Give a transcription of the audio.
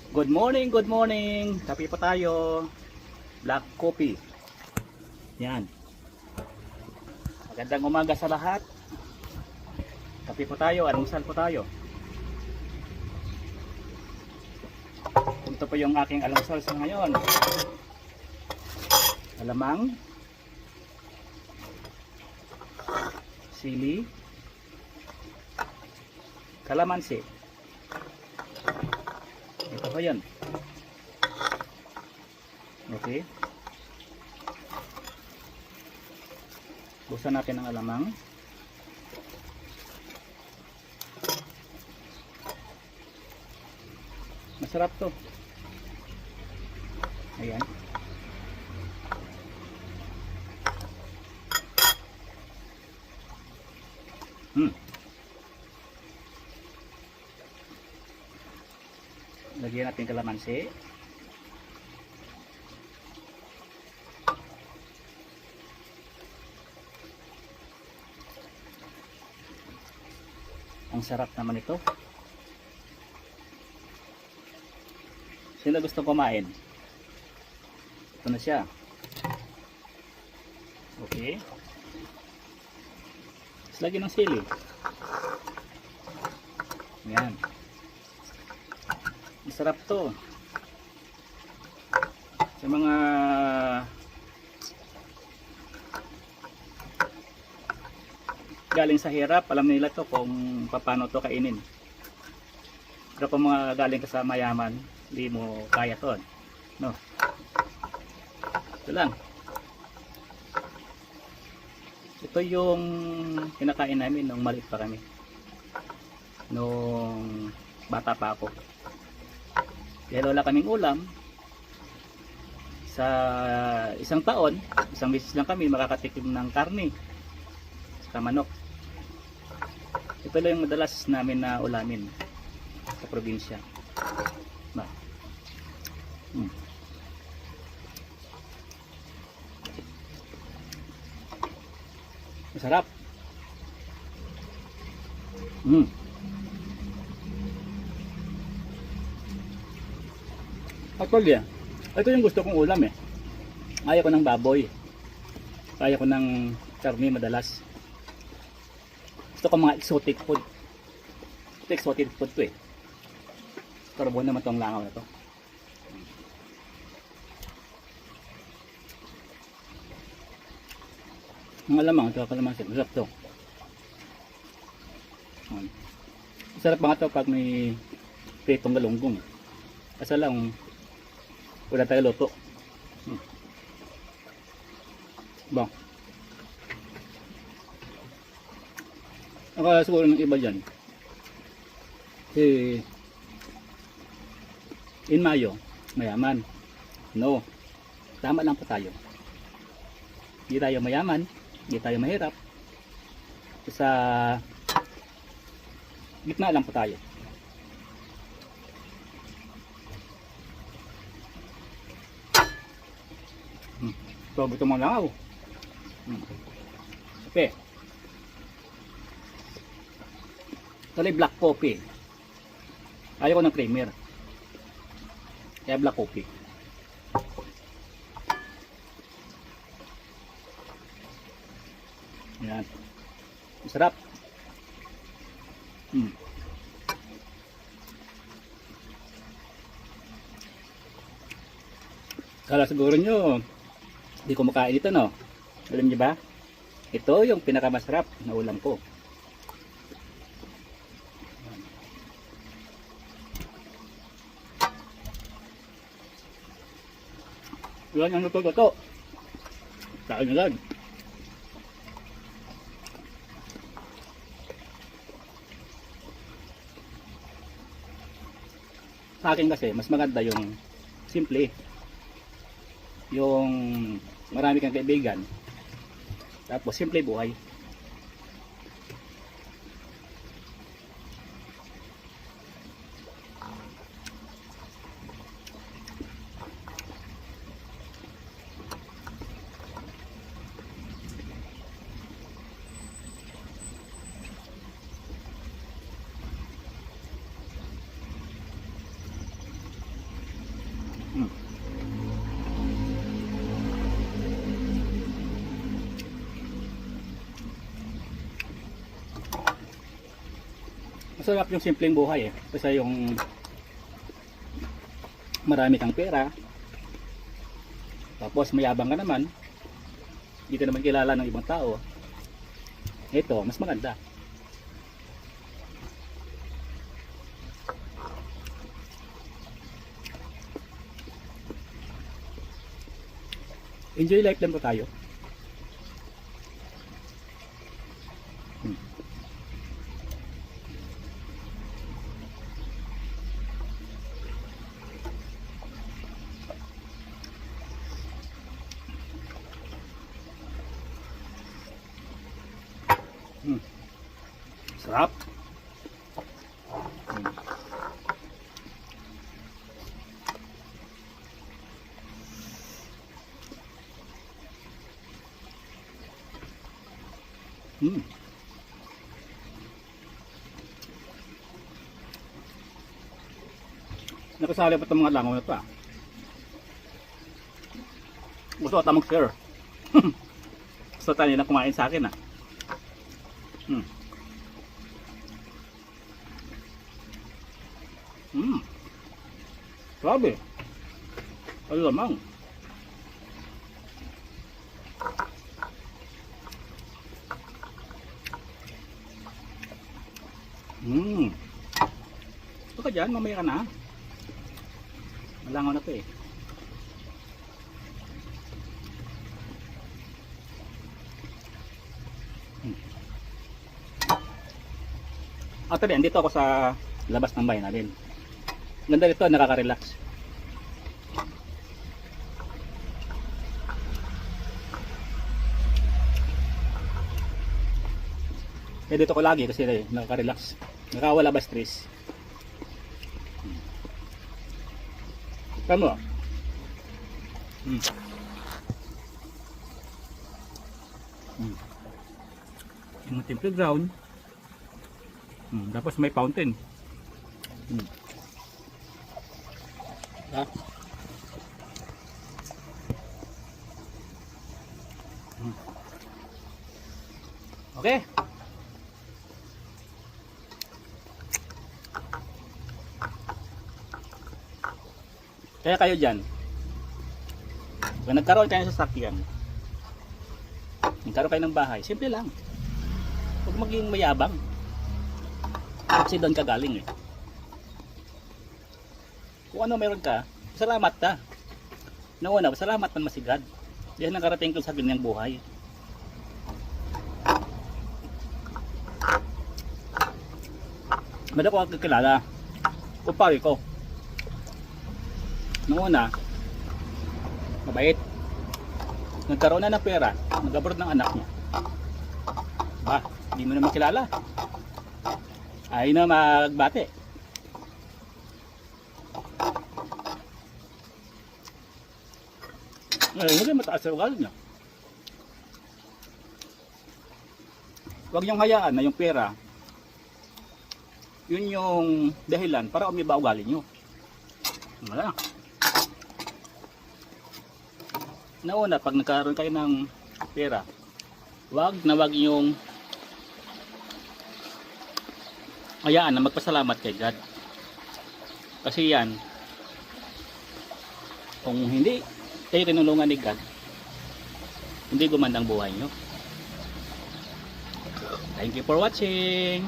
Good morning, good morning. Kape po tayo. Black coffee. Yan. Magandang umaga sa lahat. Kape po tayo, almusal po tayo. Ito po yung aking almusal sa ngayon. Alamang, sili, kalamansi. Ito po yun. Okay. Buksan natin ang alamang. Masarap to. Ayan. Lagyan natin kalamansi. Ang sarap naman ito. Sino gusto kumain? Ito na siya. Okay. Tapos lagyan ng sili. Ayan. Masarap to. Sa mga galing sa hirap, alam nila to kung paano to kainin. Pero kung mga galing ka sa mayaman, hindi mo kaya to. No. Ito lang. Ito yung kinakain namin nung maliit pa kami. Nung bata pa ako. Dahil wala kaming ulam, sa isang taon, isang beses lang kami makakatikim ng karne sa manok. Ito lang yung madalas namin na ulamin sa probinsya. Masarap. Actually, ito yung gusto kong ulam eh. Ayaw ko ng baboy. Ayaw ko ng karne madalas. Gusto ko mga exotic food. Ito exotic food to eh. Karbo naman itong langaw na to. Ang alamang, ito kalamansi. Masarap to. Masarap ba nga ito pag may pritong galunggong. Asa lang, wala tayo luto. Bang. Akala siguro ng iba dyan. In Mayo, mayaman. No. Tama lang po tayo. Hindi tayo mayaman. Hindi tayo mahirap. Sa gitna lang po tayo. So, gusto mo lang ako. Okay. Ito black coffee. Ayaw ko ng creamer. Kaya black coffee. Yan. Masarap. Kala siguro nyo hindi ko makain ito, no? Alam niyo ba? Ito yung pinakamasarap na ulam ko. Yan ang luto-luto. Kain na lang. Sa akin kasi, mas maganda yung simple. Yung marami kang kaibigan. Tapos simple buhay. Masarap yung simpleng buhay eh. Kasi yung marami kang pera, tapos mayabang ka naman, hindi ka naman kilala ng ibang tao. Ito, mas maganda. Enjoy life lang po tayo. Sarap. Nakasali pa itong mga langaw na ito ah. Gusto ko tamang share. Gusto tayo na kumain sa akin ah. Grabe. Ay lamang. Ito ka dyan, mamaya ka na. Malangaw na ito eh. Actually, andito ako sa labas ng bahay natin. Ganda dito, nakaka-relax. Kaya dito ko lagi kasi nakaka-relax. Nakawala ba stress? Tama. Yung temple ground. Tapos may fountain. Okay. Kaya kayo dyan, kung nagkaroon kayo ng sasakyan, nagkaroon kayo ng bahay, simple lang. Huwag maging mayabang. Kasi doon ka galing eh. Kung ano meron ka, salamat ka. Nauna, salamat man masigad. Yan ang karating ko sa ganyang buhay. Meron ko kakilala, kupari ko. Nauna, mabait. Nagkaroon na ng pera, nag-abroad ng anak niya. Ba, hindi mo naman kilala. Ayaw na magbate. Hindi mataas sa ugali niya. Huwag niyong hayaan na yung pera, yun yung dahilan para umiba ugali niyo. Wala. Nauna, pag nagkaroon kayo ng pera, wag yung hayaan na magpasalamat kay God. Kasi yan, kung hindi kayo tinulungan ni God, hindi gumandang buhay nyo. Thank you for watching.